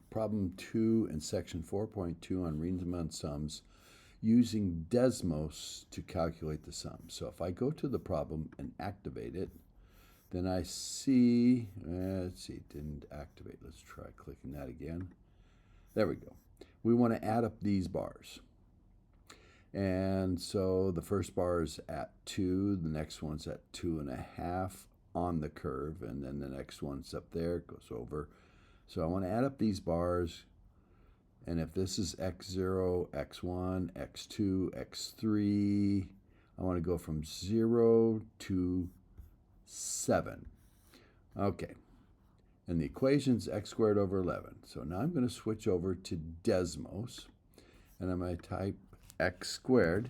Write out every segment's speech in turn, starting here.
problem 2 in section 4.2 on Riemann sums using Desmos to calculate the sum. So if I go to the problem and activate it, then I see, let's see, it didn't activate. Let's try clicking that again. There we go. We want to add up these bars. And so the first bar is at 2, the next one's at 2.5 on the curve, and then the next one's up there, it goes over. So I want to add up these bars, and if this is x0, x1, x2, x3, I want to go from 0 to 7. Okay, and the equation's x squared over 11. So now I'm going to switch over to Desmos, and I'm going to type x squared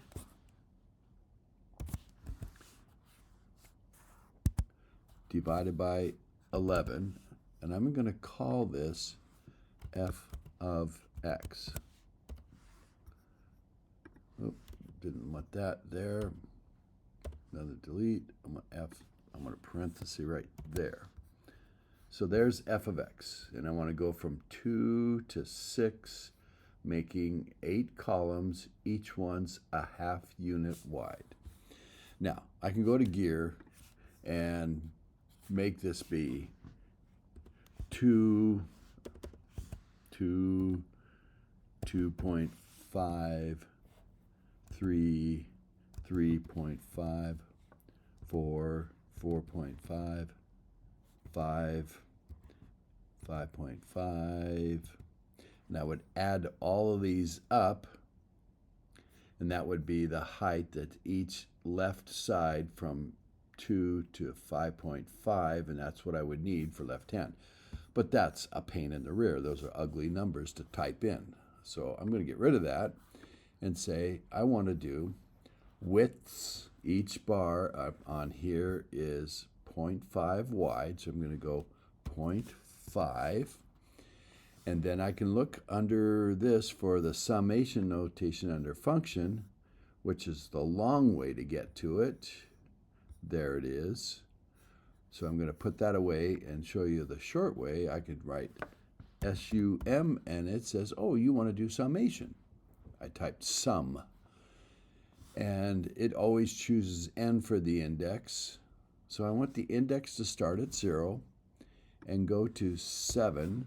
divided by 11, and I'm going to call this f of x. Oop, didn't want that there. Another delete. I'm going to parenthesis right there. So there's f of x, and I want to go from 2 to 6, making 8 columns, each one's a half unit wide. Now, I can go to gear and make this be 2, 2.5, 3, 3.5, 4, 4.5, 5, 5.5, and I would add all of these up, and that would be the height at each left side from 2 to 5.5, and that's what I would need for left hand. But that's a pain in the rear. Those are ugly numbers to type in. So I'm going to get rid of that and say I want to do widths. Each bar on here is 0.5 wide, so I'm going to go 0.5. And then I can look under this for the summation notation under function, which is the long way to get to it. There it is. So I'm going to put that away and show you the short way. I could write SUM, and it says, oh, you want to do summation. I typed sum. And it always chooses n for the index. So I want the index to start at 0 and go to 7,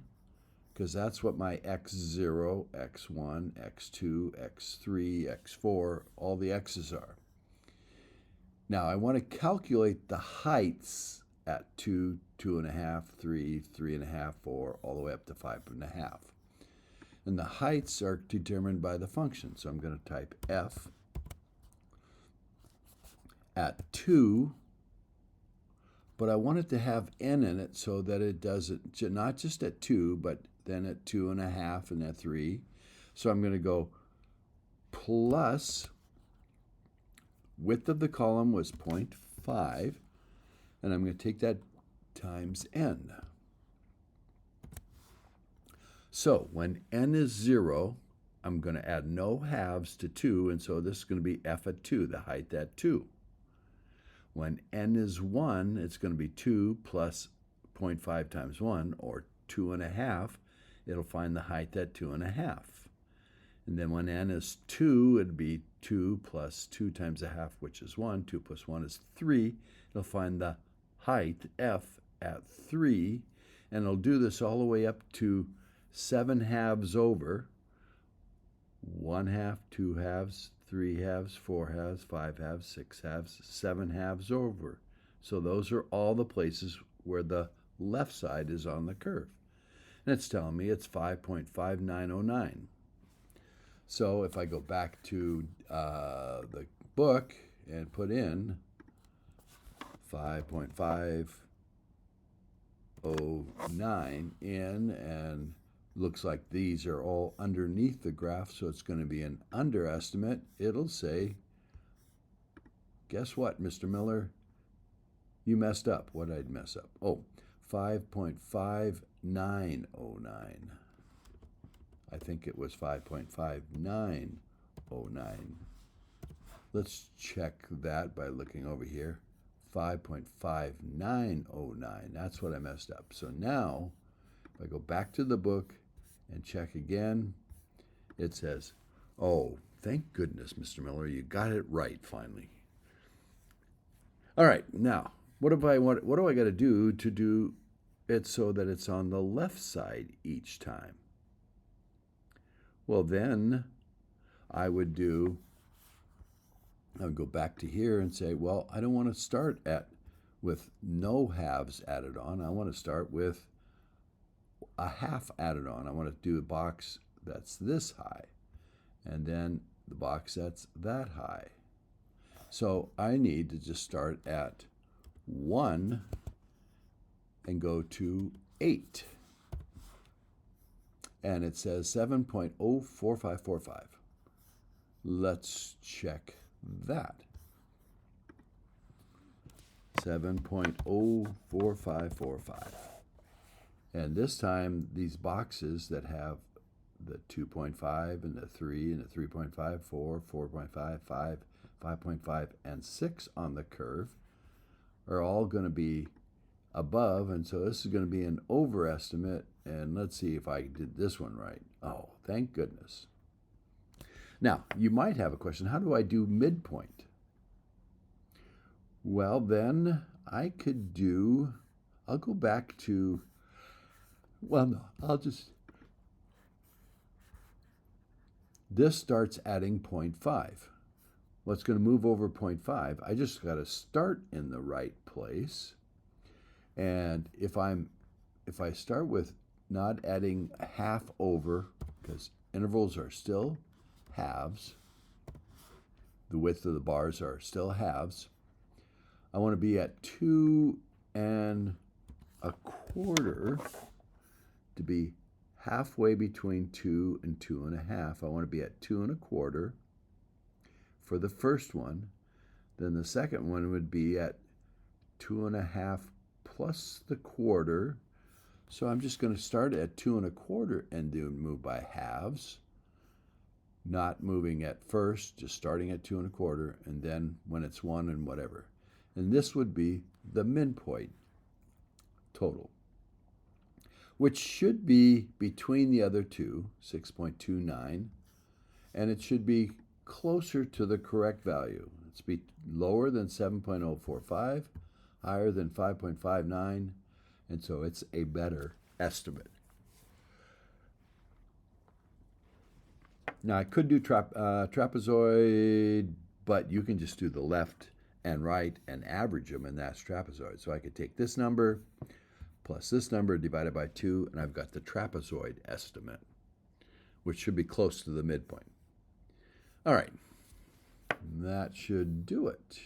because that's what my x0, x1, x2, x3, x4, all the x's are. Now I want to calculate the heights at 2, 2.5, 3, 3.5, 4, all the way up to 5.5. And the heights are determined by the function. So I'm going to type f at 2, but I want it to have n in it so that it does it not just at 2, but then at 2.5 and at 3. So I'm going to go plus, width of the column was 0.5, and I'm going to take that times n. So when n is 0, I'm going to add no halves to 2, and so this is going to be f at 2, the height at 2. When n is 1, it's going to be 2 plus 0.5 times 1, or 2.5. It'll find the height at 2.5. And then when n is 2, it'd be 2 plus 2 times a half, which is 1. 2 plus 1 is 3. It'll find the height, f, at 3. And it'll do this all the way up to 7 halves over. 1 half, 2 halves, 3 halves, 4 halves, 5 halves, 6 halves, 7 halves over. So those are all the places where the left side is on the curve. And it's telling me it's 5.5909. So if I go back to the book and put in 5.509 in, and looks like these are all underneath the graph, so it's going to be an underestimate. It'll say, guess what, Mr. Miller? You messed up. What did I mess up? Oh, 5.5909. I think it was 5.5909. Let's check that by looking over here. 5.5909. That's what I messed up. So now, if I go back to the book and check again. It says, oh, thank goodness, Mr. Miller, you got it right finally. All right, now, what do I got to do it so that it's on the left side each time? Well, then I would go back to here and say, well, I don't want to start with no halves added on. I want to start with a half added on. I want to do a box that's this high, and then the box that's that high. So I need to just start at 1 and go to 8. And it says 7.04545. Let's check that. 7.04545. And this time, these boxes that have the 2.5 and the 3 and the 3.5, 4, 4.5, 5, 5.5, and 6 on the curve are all going to be above, and so this is going to be an overestimate. And let's see if I did this one right. Oh, thank goodness. Now, you might have a question, how do I do midpoint? Well, then I could I'll go back to, well, no, this starts adding 0.5. What's going to move over 0.5? I just got to start in the right place. And if I start with not adding a half over, because intervals are still halves, the width of the bars are still halves, I want to be at 2 1/4 to be halfway between 2 and 2 1/2. I want to be at 2 1/4 for the first one. Then the second one would be at 2 1/2 plus the quarter. So I'm just going to start at 2 1/4 and move by halves, not moving at first, just starting at 2 1/4, and then when it's 1 and whatever. And this would be the midpoint total, which should be between the other two, 6.29, and it should be closer to the correct value. It's lower than 7.045, higher than 5.59, and so it's a better estimate. Now, I could do trapezoid, but you can just do the left and right and average them, and that's trapezoid. So I could take this number plus this number divided by 2, and I've got the trapezoid estimate, which should be close to the midpoint. All right, that should do it.